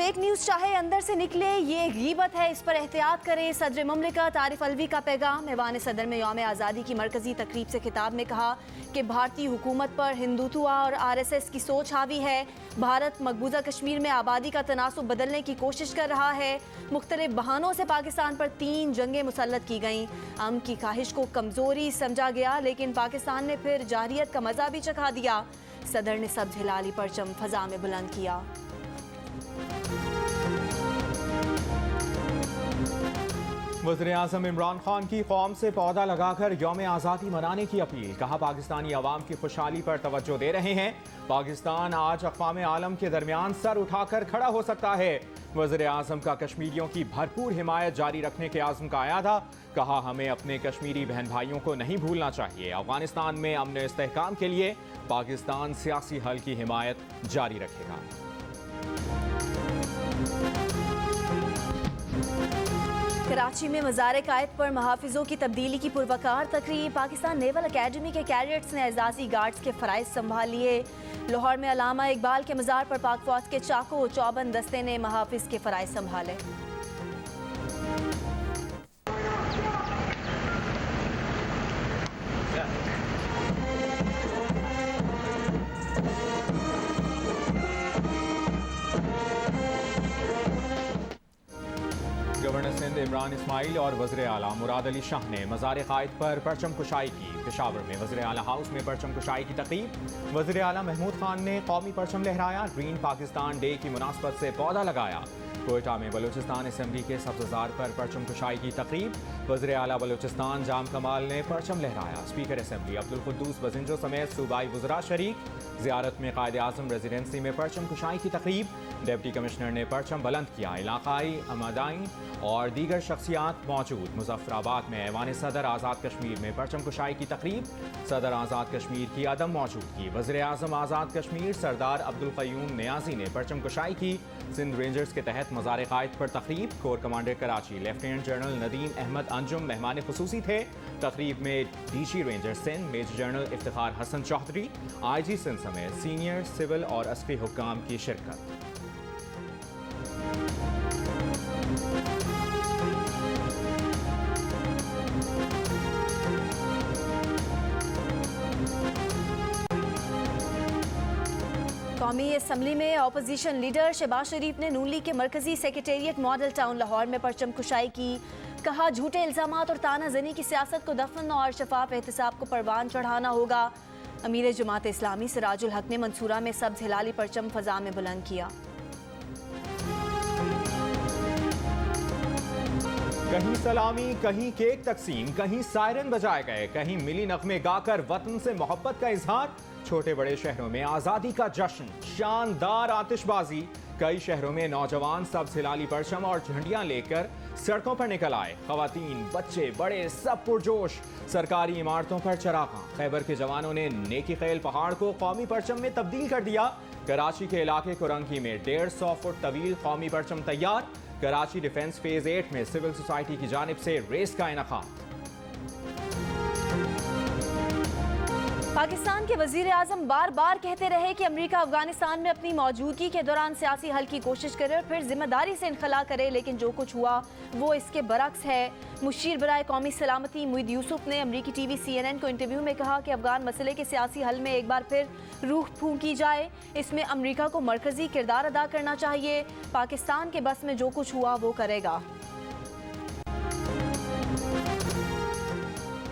Fake news चाहे अंदर से निकले, ये गीबत है, इस पर एहतियात करें। सदर ममलिकत आरिफ अलवी का पैगाम। ऐवान सदर में यौम आज़ादी की मरकज़ी तकरीब से खिताब में कहा कि भारतीय हुकूमत पर हिंदुत्व और RSS की सोच हावी है। भारत मकबूजा कश्मीर में आबादी का तनासुब बदलने की कोशिश कर रहा है। मुख्तलिफ बहानों से पाकिस्तान पर 3 जंगें मुसल्लत की गईं। अमन की ख्वाहिश को कमज़ोरी समझा गया, लेकिन पाकिस्तान ने फिर जारियत का मज़ा भी चखा दिया। सदर ने सब्ज़ हिलाली परचम फ़ज़ा में बुलंद किया। वज़ीर-ए-आज़म इमरान खान की कौम से पौधा लगाकर यौम आज़ादी मनाने की अपील। कहा पाकिस्तानी अवाम की खुशहाली पर तवज्जो दे रहे हैं। पाकिस्तान आज अक़वाम आलम के दरमियान सर उठाकर खड़ा हो सकता है। वज़ीर-ए-आज़म का कश्मीरियों की भरपूर हिमायत जारी रखने के आज़म का आया था। कहा हमें अपने कश्मीरी बहन भाइयों को नहीं भूलना चाहिए। अफगानिस्तान में अमन इस्तेहकाम के लिए पाकिस्तान सियासी हल की हिमायत जारी रखेगा। कराची में मज़ार कायद पर महाफिजों की तब्दीली की पुरवकार तकरीब। पाकिस्तान नेवल अकेडमी के कैडेट्स ने एजाजी गार्ड्स के फ़राइज़ संभाल लिए। लाहौर में अलामा इकबाल के मज़ार पर पाक फ़ौज के चाको चौबंद दस्ते ने महाफिज के फ़राइज़ संभाले। गवर्नर सिंध इमरान इस्माइल और वज़ीर आला मुराद अली शाह ने मज़ार कायद पर परचम कुशाई की। पेशावर में वज़ीर आला हाउस में परचम कुशाई की तकरीब। वज़ीर आला महमूद खान ने कौमी परचम लहराया। ग्रीन पाकिस्तान डे की मुनासबत से पौधा लगाया। कोयटा में बलूचिस्तान असम्बली के सब्ज़ार पर परचम कुशाई की तकरीब। वज़ीर आला बलूचिस्तान जाम कमाल ने परचम लहराया। स्पीकर असम्बली अब्दुल कुद्दूस बजिंजो समेत सूबाई वज़रा शरीक। ज़ियारत में कायद आज़म रेजिडेंसी में परचम कुशाई की तकरीब। डिप्टी कमिश्नर ने परचम बुलंद किया। इलाकाई अमदाइन और दीगर शख्सियात मौजूद। मुजफ्फराबाद में ऐवान सदर आज़ाद कश्मीर में परचम कुशाई की तकरीब। सदर आज़ाद कश्मीर की अदम मौजूदगी। वज़ीर आज़म आज़ाद कश्मीर सरदार अब्दुल क़य्यूम नियाज़ी ने परचम कुशाई की। सिंध रेंजर्स के तहत मज़ार कायद पर तकरीब। Core commander Karachi lieutenant general Nadeem Ahmed Anjum मेहमान खुसूसी थे। तकरीब में DG ranger Sindh major general Iftikhar Hasan Chaudhry, IG Sindh समेत सीनियर सिविल और अस्करी हुक्काम की शिरकत। कौमी असम्बली में अपोजिशन लीडर शहबाज शरीफ ने नून लीग के मरकजी सेक्रेटेरिएट मॉडल टाउन लाहौर में परचम कुशाई की। कहा झूठे इल्जामात और तानाजनी की सियासत को दफन और शफाफ एहतसाब को परवान चढ़ाना होगा। अमीर जमात इस्लामी सिराजुल हक ने मंसूरा में सब्ज़ हिलाली परचम फ़ज़ा में बुलंद किया। कहीं सलामी, कहीं केक तकसीम, कहीं सायरन बजाए गए, कहीं मिली नगमे गाकर वतन से मोहब्बत का इजहार। छोटे बड़े शहरों में आज़ादी का जश्न, शानदार आतिशबाजी। कई शहरों में नौजवान सब्ज़ हिलाली परचम और झंडियां लेकर सड़कों पर निकल आए। ख़वातीन, बच्चे, बड़े सब पुरजोश। सरकारी इमारतों पर चरागां। खैबर के जवानों ने नेकी खैल पहाड़ को कौमी परचम में तब्दील कर दिया। कराची के इलाके कुरंकी में 150 फुट तवील कौमी परचम तैयार। कराची डिफेंस फेज 8 में सिविल सोसाइटी की जानिब से रेस का इनेकाद। पाकिस्तान के वज़ीर आज़म बार बार कहते रहे कि अमेरिका अफगानिस्तान में अपनी मौजूदगी के दौरान सियासी हल की कोशिश करे और फिर जिम्मेदारी से इनखला करे, लेकिन जो कुछ हुआ वो इसके बरक्स है। मुशीर बराए कौमी सलामती मुईद यूसुफ ने अमरीकी TV CNN को इंटरव्यू में कहा कि अफगान मसले के सियासी हल में एक बार फिर रूह फूंकी जाए। इसमें अमरीका को मरकजी किरदार अदा करना चाहिए। पाकिस्तान के बस में जो कुछ हुआ वो करेगा।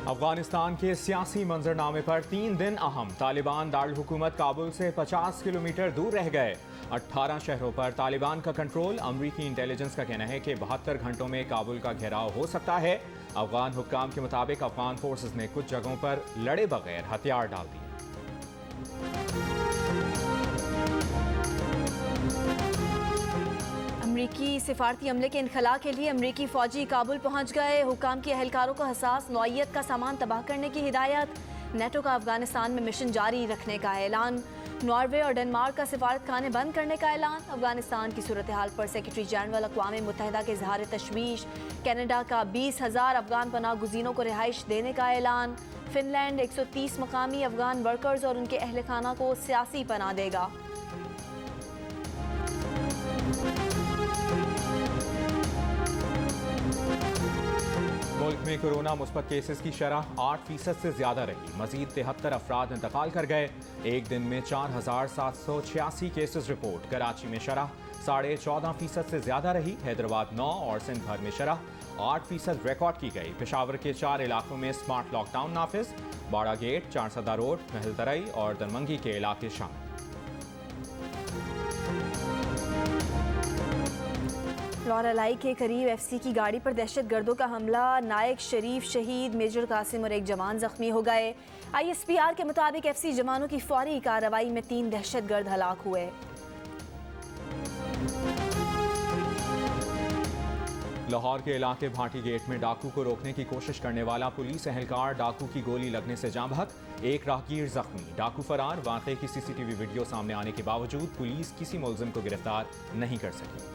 अफगानिस्तान के सियासी मंजरनामे पर 3 दिन अहम। तालिबान दारुल हुकूमत काबुल से 50 किलोमीटर दूर रह गए। 18 शहरों पर तालिबान का कंट्रोल। अमरीकी इंटेलिजेंस का कहना है कि 72 घंटों में काबुल का घेराव हो सकता है। अफगान हुक्काम के मुताबिक अफगान फोर्सेस ने कुछ जगहों पर लड़े बगैर हथियार डाल दिए। अमरीकी सिफारती अमले के इनखला के लिए अमरीकी फौजी काबुल पहुंच गए। हुकाम के एहलकारों को हसास नौइयत का सामान तबाह करने की हिदायत। नेटो का अफगानिस्तान में मिशन जारी रखने का ऐलान। नॉर्वे और डेनमार्क का सिफारत खाने बंद करने का ऐलान। अफगानिस्तान की सूरत हाल पर सेक्रेटरी जनरल अक़वाम मुत्तहिदा के इज़हार तशवीश। कनाडा का 20,000 अफगान पनाह गुज़ीनों को रिहाइश देने का ऐलान। फिनलैंड 130 मकामी अफगान वर्कर्स और उनके अहल खाना को सियासी पनाह देगा। मुल्क में कोरोना मुस्बत केसेस की शरह 8% से ज्यादा रही। मजीद 73 अफराद इंतकाल कर गए। एक दिन में 4786 केसेस रिपोर्ट। कराची में शरह 14.5% से ज्यादा रही। हैदराबाद 9 और सिंध भर में शरह 8% रिकॉर्ड की गई। पेशावर के 4 इलाकों में स्मार्ट लॉकडाउन नाफिज। बाड़ा गेट, चारसदा रोड, महलतरई और दरमंगी के इलाके शामिल। लौरालाई के करीब एफसी की गाड़ी पर दहशतगर्दों का हमला। नायक शरीफ शहीद, मेजर कासिम और एक जवान जख्मी हो गए। ISPR के मुताबिक एफसी जवानों की फौरी कार्रवाई में 3 दहशतगर्द हलाक हुए। लाहौर के इलाके भाटी गेट में डाकू को रोकने की कोशिश करने वाला पुलिस एहलकार डाकू की गोली लगने से जाँ बहक। एक राहगीर जख्मी। डाकू फरार। वाक़े की CCTV वीडियो सामने आने के बावजूद पुलिस किसी मुलजिम को गिरफ्तार नहीं कर सकी।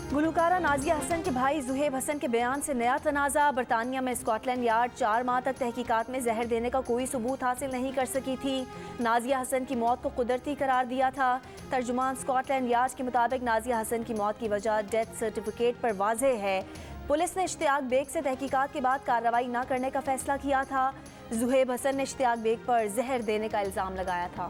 गुलकारा नाजिया हसन के भाई जुहेब हसन के बयान से नया तनाज़ा। बरतानिया में स्कॉटलैंड यार्ड 4 माह तक तहकीकात में जहर देने का कोई सबूत हासिल नहीं कर सकी थी। नाजिया हसन की मौत को कुदरती करार दिया था। तर्जुमान स्कॉटलैंड यार्ड के मुताबिक नाजिया हसन की मौत की वजह डेथ सर्टिफिकेट पर वाज़ेह है। पुलिस ने इश्तियाक बेग से तहकीकात के बाद कार्रवाई न करने का फैसला किया था। जुहेब हसन ने इश्तियाक बेग पर जहर देने का इल्ज़ाम लगाया था।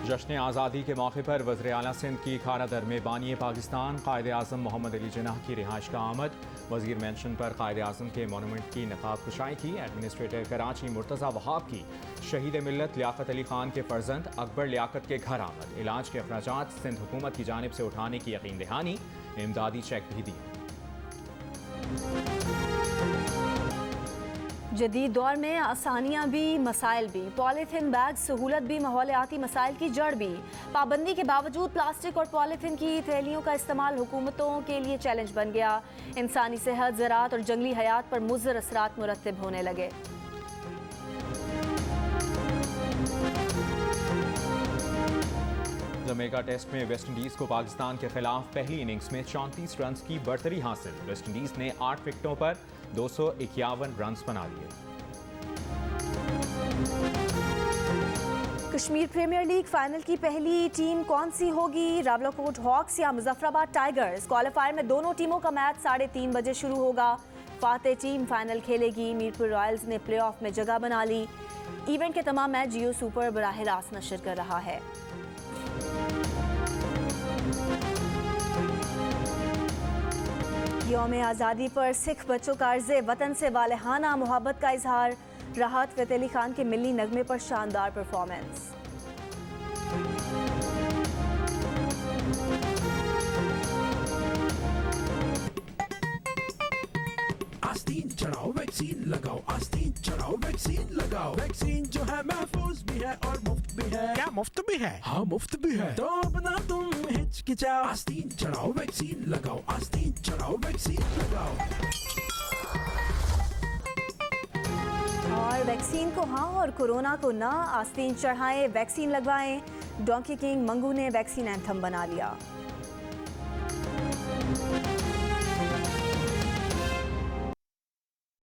जश्न आज़ादी के मौके पर वज़ीर आला सिंध की खारा दर में बानी पाकिस्तान कायद आज़म मोहम्मद अली जिन्नाह की रिहाइश का आमद। वज़ीर मेंशन पर कायद आज़म के मोनूमेंट की नकाब कुशाई की। एडमिनिस्ट्रेटर कराची मुर्तज़ा वहाब की शहीद मिल्लत लियाकत अली खान के फर्जंद अकबर लियाकत के घर आमद। इलाज के अखराजात सिंध हुकूमत की जानिब से उठाने की यकीन दहानी। इमदादी चेक भी दिए। जदीद दौर में आसानियाँ भी मसाइल भी। पॉलीथीन बैग सहूलत भी, माहौलियाती मसाइल की जड़ भी। पाबंदी के बावजूद प्लास्टिक और पॉलीथीन की थैलियों का इस्तेमाल हुकूमतों के लिए चैलेंज बन गया। इंसानी सेहत, ज़राअत और जंगली हयात पर मुज़र असरात मुरतब होने लगे। जमैका टेस्ट में वेस्टइंडीज को पाकिस्तान के खिलाफ पहली इनिंग्स में 34 रन की बढ़तरी हासिल। वेस्टइंडीज ने 8 विकेटों पर 251 रन बना लिए। कश्मीर प्रीमियर लीग फाइनल की पहली टीम कौन सी होगी? रावलाकोट हॉक्स या मुजफ्फराबाद टाइगर्स? क्वालिफायर में दोनों टीमों का मैच 3:30 बजे शुरू होगा। फातेह टीम फाइनल खेलेगी। मीरपुर रॉयल्स ने प्लेऑफ में जगह बना ली। इवेंट के तमाम मैच जियो सुपर बराह रास्त नशर कर रहा है। यौम आज़ादी पर सिख बच्चों का अर्ज़े वतन से वालेहाना मोहब्बत का इजहार। राहत फ़तेह अली खान के मिली नगमे पर शानदार परफॉर्मेंस। आस्तीन चढ़ाओ वैक्सीन लगाओ, आस्तीन चढ़ाओ वैक्सीन लगाओ। वैक्सीन जो है महफूज भी है और मुफ्त भी है। क्या मुफ्त भी है? हाँ मुफ्त भी है। तो अपना तुम हिचकिचाओ, आस्तीन चढ़ाओ वैक्सीन लगाओ, आस्तीन चढ़ाओ वैक्सीन लगाओ। और वैक्सीन को हाँ और कोरोना को ना। आस्तीन चढ़ाएं, वैक्सीन लगवाएं। डोंकी किंग मंगू ने वैक्सीन एंथम बना लिया।